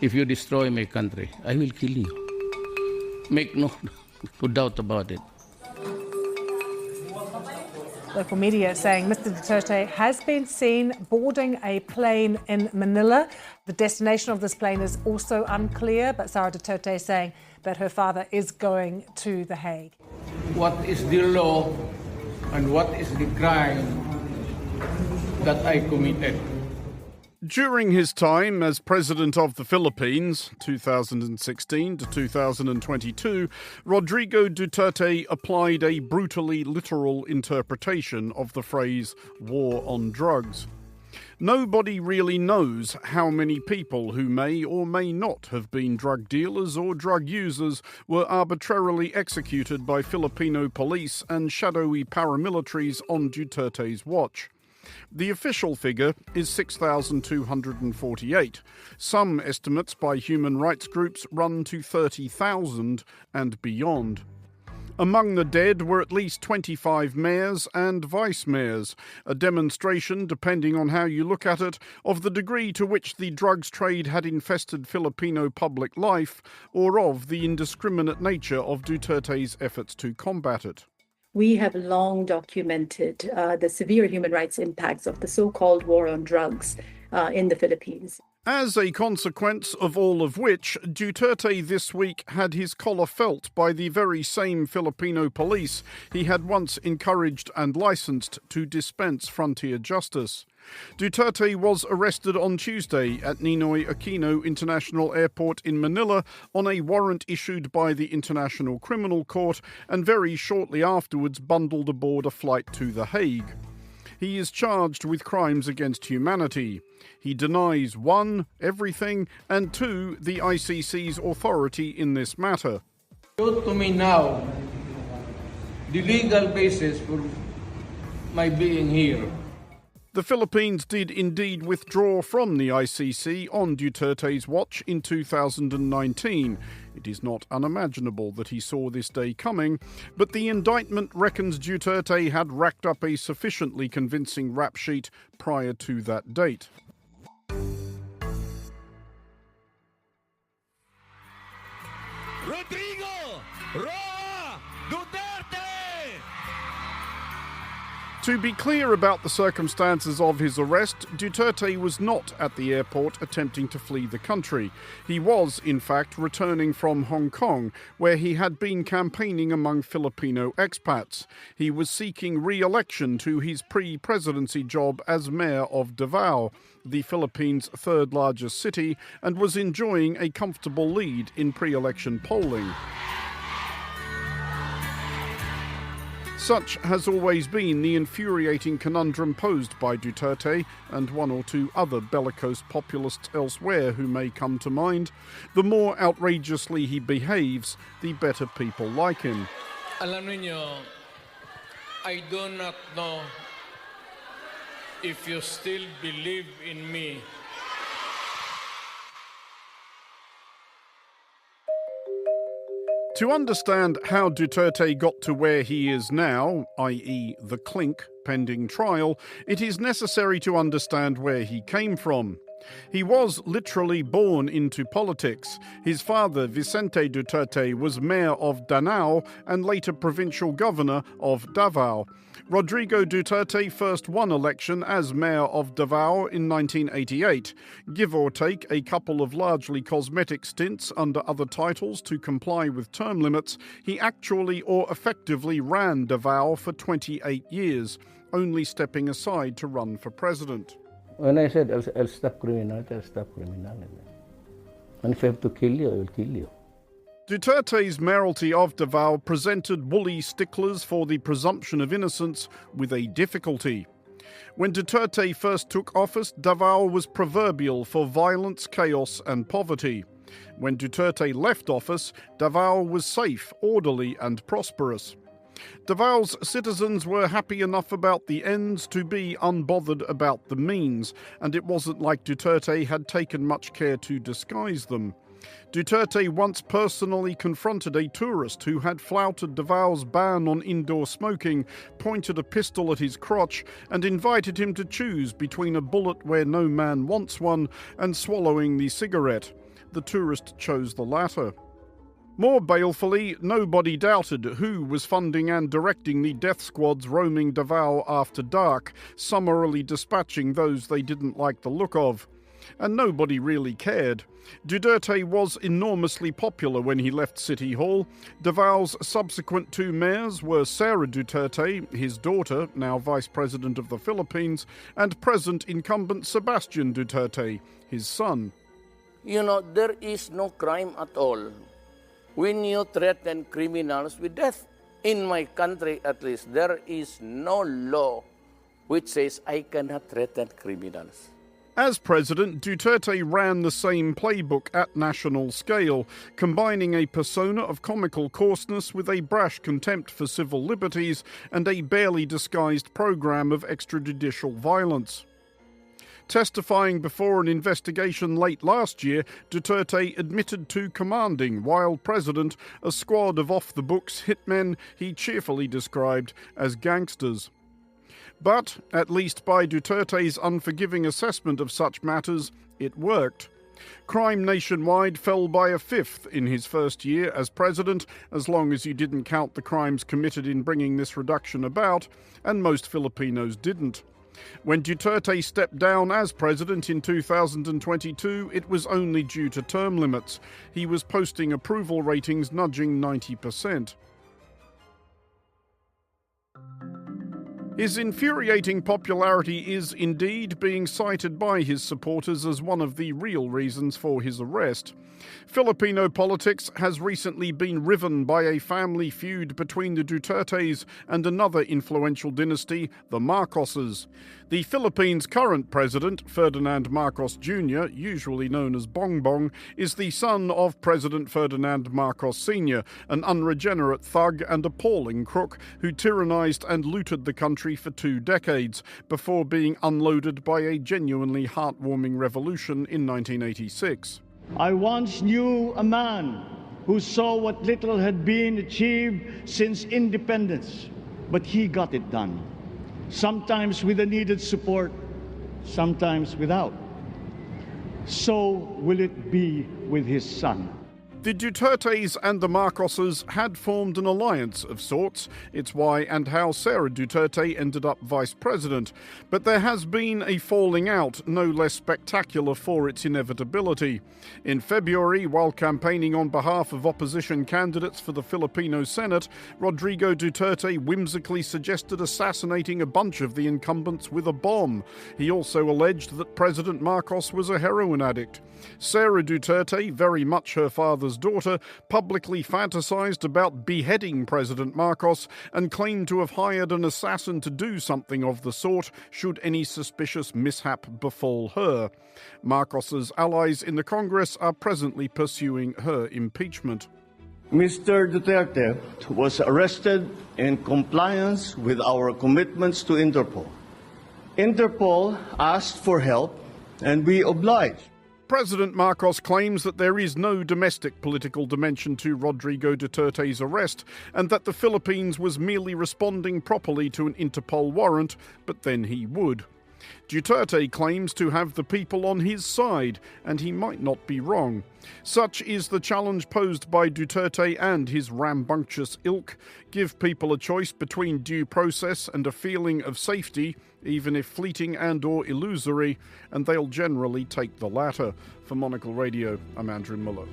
if you destroy my country, I will kill you. Make no doubt about it. Local media saying Mr. Duterte has been seen boarding a plane in Manila. The destination of this plane is also unclear, but Sara Duterte is saying that her father is going to The Hague. What is the law and what is the crime that I committed? During his time as President of the Philippines, 2016 to 2022, Rodrigo Duterte applied a brutally literal interpretation of the phrase war on drugs. Nobody really knows how many people who may or may not have been drug dealers or drug users were arbitrarily executed by Filipino police and shadowy paramilitaries on Duterte's watch. The official figure is 6,248. Some estimates by human rights groups run to 30,000 and beyond. Among the dead were at least 25 mayors and vice-mayors, a demonstration, depending on how you look at it, of the degree to which the drugs trade had infested Filipino public life or of the indiscriminate nature of Duterte's efforts to combat it. We have long documented the severe human rights impacts of the so-called war on drugs in the Philippines. As a consequence of all of which, Duterte this week had his collar felt by the very same Filipino police he had once encouraged and licensed to dispense frontier justice. Duterte was arrested on Tuesday at Ninoy Aquino International Airport in Manila on a warrant issued by the International Criminal Court and very shortly afterwards bundled aboard a flight to The Hague. He is charged with crimes against humanity. He denies 1, everything, and 2, the ICC's authority in this matter. Show to me now the legal basis for my being here. The Philippines did indeed withdraw from the ICC on Duterte's watch in 2019. It is not unimaginable that he saw this day coming, but the indictment reckons Duterte had racked up a sufficiently convincing rap sheet prior to that date. Rodrigo Duterte! To be clear about the circumstances of his arrest, Duterte was not at the airport attempting to flee the country. He was, in fact, returning from Hong Kong, where he had been campaigning among Filipino expats. He was seeking re-election to his pre-presidency job as mayor of Davao, the Philippines' third largest city, and was enjoying a comfortable lead in pre-election polling. Such has always been the infuriating conundrum posed by Duterte and one or two other bellicose populists elsewhere who may come to mind. The more outrageously he behaves, the better people like him. Alam niyo, I do not know if you still believe in me. To understand how Duterte got to where he is now, i.e. the clink pending trial, it is necessary to understand where he came from. He was literally born into politics. His father, Vicente Duterte, was mayor of Danao and later provincial governor of Davao. Rodrigo Duterte first won election as mayor of Davao in 1988. Give or take a couple of largely cosmetic stints under other titles to comply with term limits, he actually or effectively ran Davao for 28 years, only stepping aside to run for president. When I said I'll stop criminality, I'll stop criminality. And if I have to kill you, I will kill you. Duterte's mayoralty of Davao presented woolly sticklers for the presumption of innocence with a difficulty. When Duterte first took office, Davao was proverbial for violence, chaos and poverty. When Duterte left office, Davao was safe, orderly and prosperous. Davao's citizens were happy enough about the ends to be unbothered about the means, and it wasn't like Duterte had taken much care to disguise them. Duterte once personally confronted a tourist who had flouted Davao's ban on indoor smoking, pointed a pistol at his crotch, and invited him to choose between a bullet where no man wants one and swallowing the cigarette. the tourist chose the latter. More balefully, nobody doubted who was funding and directing the death squads roaming Davao after dark, summarily dispatching those they didn't like the look of. And nobody really cared. Duterte was enormously popular when he left City Hall. Davao's subsequent two mayors were Sara Duterte, his daughter, now Vice President of the Philippines, and present incumbent Sebastian Duterte, his son. You know, there is no crime at all when you threaten criminals with death. In my country, at least, there is no law which says I cannot threaten criminals. As president, Duterte ran the same playbook at national scale, combining a persona of comical coarseness with a brash contempt for civil liberties and a barely disguised program of extrajudicial violence. Testifying before an investigation late last year, Duterte admitted to commanding, while president, a squad of off-the-books hitmen he cheerfully described as gangsters. But, at least by Duterte's unforgiving assessment of such matters, it worked. Crime nationwide fell by a fifth in his first year as president, as long as you didn't count the crimes committed in bringing this reduction about, and most Filipinos didn't. When Duterte stepped down as president in 2022, it was only due to term limits. He was posting approval ratings nudging 90%. His infuriating popularity is indeed being cited by his supporters as one of the real reasons for his arrest. Filipino politics has recently been riven by a family feud between the Dutertes and another influential dynasty, the Marcoses. The Philippines' current president, Ferdinand Marcos Jr., usually known as Bongbong, is the son of President Ferdinand Marcos Sr., an unregenerate thug and appalling crook who tyrannized and looted the country for 2 decades before being unloaded by a genuinely heartwarming revolution in 1986. I once knew a man who saw what little had been achieved since independence, but he got it done. Sometimes with the needed support, sometimes without. So will it be with his son. The Dutertes and the Marcoses had formed an alliance of sorts. It's why and how Sara Duterte ended up vice president. But there has been a falling out, no less spectacular for its inevitability. In February, while campaigning on behalf of opposition candidates for the Filipino Senate, Rodrigo Duterte whimsically suggested assassinating a bunch of the incumbents with a bomb. He also alleged that President Marcos was a heroin addict. Sara Duterte, very much her father's daughter, publicly fantasized about beheading President Marcos and claimed to have hired an assassin to do something of the sort should any suspicious mishap befall her. Marcos's allies in the Congress are presently pursuing her impeachment. Mr. Duterte was arrested in compliance with our commitments to Interpol. Interpol asked for help, and we obliged. President Marcos claims that there is no domestic political dimension to Rodrigo Duterte's arrest and that the Philippines was merely responding properly to an Interpol warrant, but then he would. Duterte claims to have the people on his side, and he might not be wrong. Such is the challenge posed by Duterte and his rambunctious ilk. Give people a choice between due process and a feeling of safety, even if fleeting and or illusory, and they'll generally take the latter. For Monocle Radio, I'm Andrew Mueller.